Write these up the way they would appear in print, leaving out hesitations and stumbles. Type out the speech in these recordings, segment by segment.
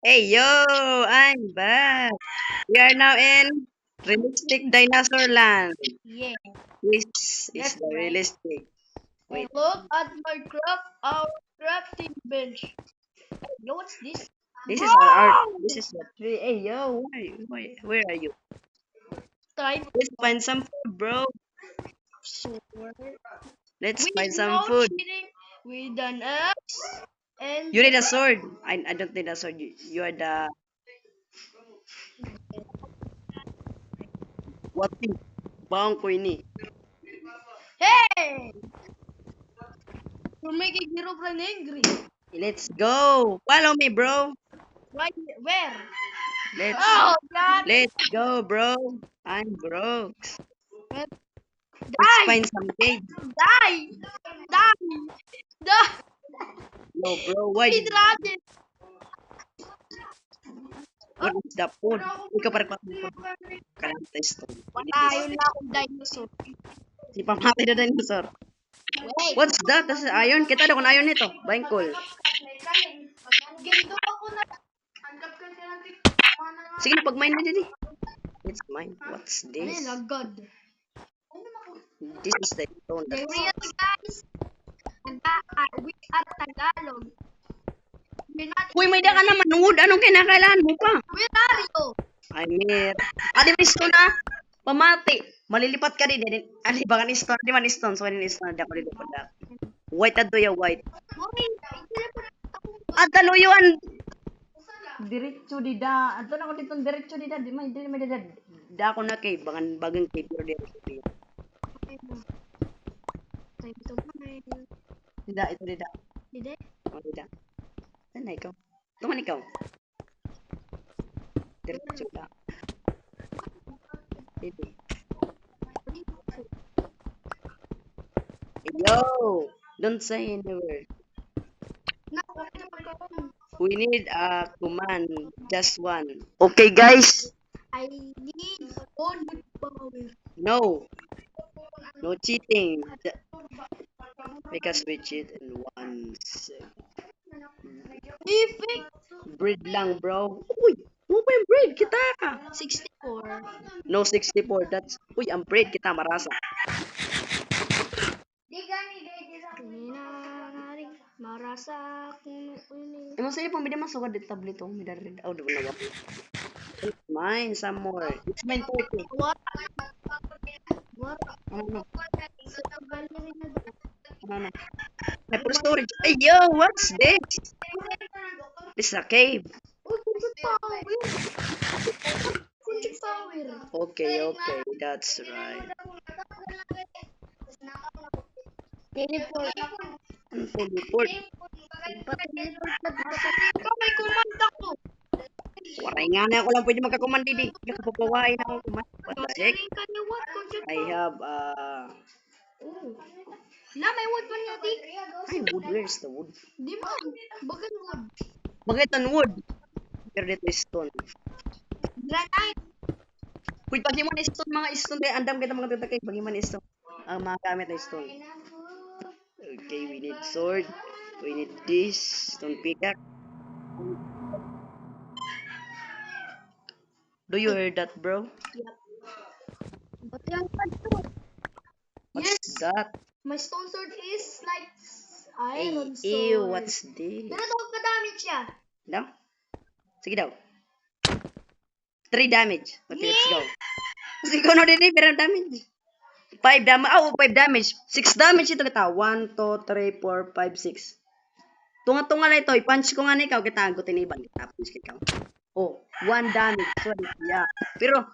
Hey yo, I'm back. We are now in realistic dinosaur land. Yeah, This is that's the right. realistic. And Wait, look at my our crafting bench. You know what's this? this Bro! is our art. This is the tree. Hey yo, where are you? Where are you? Time Let's find some food, bro. sword Let's with find some no food. cheating, with an axe, and You need a sword. I don't need a sword. You are the what? Bang ko ini. hey! You're making Herobrine angry. Let's go. Follow me, bro. Right? Where? Let's Oh God! let's go, bro. I'm broke. Where? Let's Die! find some cave. Die! Die! Die! No, bro. Why? Speed rabbit! What Oh, is the food? Ikaw para pa kalang testo. patayon na akong dinosaur. Si pamati na dinosaur. Wait! What's that? Tas iron. Kita na kung iron nito. Bangkol. Ganito ako na. Sige na, pag-mine na din eh. It's mine. What's Ano this? yun? Agad. This is the stone. The That's real guys, we are Tagalog. We're not Uy, may da ka naman. Wood. Anong kinakailangan mo pa? Where are you? I mean, adi may stone na. Pamati. Malilipat ka din. Ani ba kan stone? Di man stone. So, ini stone. Di ako lilipat na. White at ya white. Wait, At taluyuan. Diretso di da. Ato na ko dito diretso di da. Di may da. Da ako na kay bagang kay pero di ako. time to mine. Di da, ito di da. Hindi. Oh, di da. Saan na ikaw? Tuman ikaw. Diretso ka. Dito. Yo! Don't say any word. We need a command. Just one. Okay, guys. I need one with power. No. No cheating. Because we cheat in one Perfect. breed lang, bro. Uy! Mo pa yung breed? Kita ka. 64. No 64. That's... Uy, ang breed kita marasa. Kinari, marasa kung ini. Imo sa'yo pang bida masukad dito tablet oh. Mida red. Oh, di ba na It's mine some more. It's mine 30. What? What? Ano? Sa gallery na daw. Ano? Hyper storage. Hey, yo! What's this? This is a cave. Oh, kunjut power. Kunjut power. Okay, that's right. Teleport. Ang teleport. May kumanda ko. Waray nga na ako lang pwede magkakumandi di. Nakapapawain ako kumand. What the heck? Galing ka ni what? Kunjut I have Oh. Na, may wood pa niya, di. ay wood. Where's the wood? Di man. Bagan wood. Bakit ang wood? Pero dito is stone. Granite. Uy, pag yung mga stone, andam kita mga tatakay. Pag yung mga stone, ang mga gamit na stone. Okay, we need sword. We need this. Stone pickaxe. Do you hear that, bro? Ba't yan pa to? What's Yes. that? My stone sword is like Hey, iron sword. ew, what's this? Pero ito ka-damage siya. Daw? Sige daw. 3 damage. Okay, let's go. Kasi ikaw na din pero damage. 5 damage. Oh, 5 damage. 6 damage ito kita. 1, 2, 3, 4, 5, 6. Tunga-tunga na ito. I-punch ko nga na ikaw. Kita agutin ibang. Kita punch ka ikaw. Oh, 1 damage. Sorry. Yeah. Pero,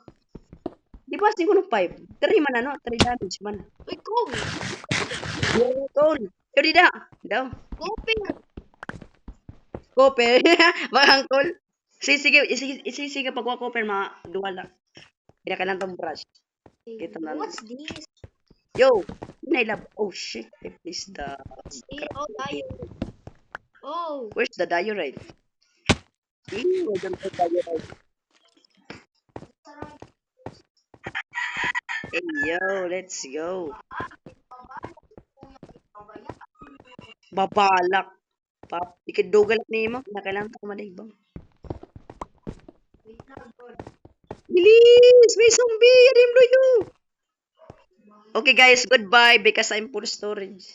di ba ko ng 5? 3 man ano? 3 damage man. Uy, cool. Tol. Yo, di da. Daw. Coping. Copper. Baka call. Sige pag wako pero mga duwa lang. Kaya ka lang tong brush. Ito na. What's this? Yo, love. Oh shit. I please the. Oh, tayo. Oh. Where's the diorite? Ew, I don't have diorite. Hey yo, let's go. Babalak. Pap, ikidugal ni mo. Nakailangan ka madaibang. Bilis! May zombie! Adim you. Okay guys, goodbye because I'm full storage.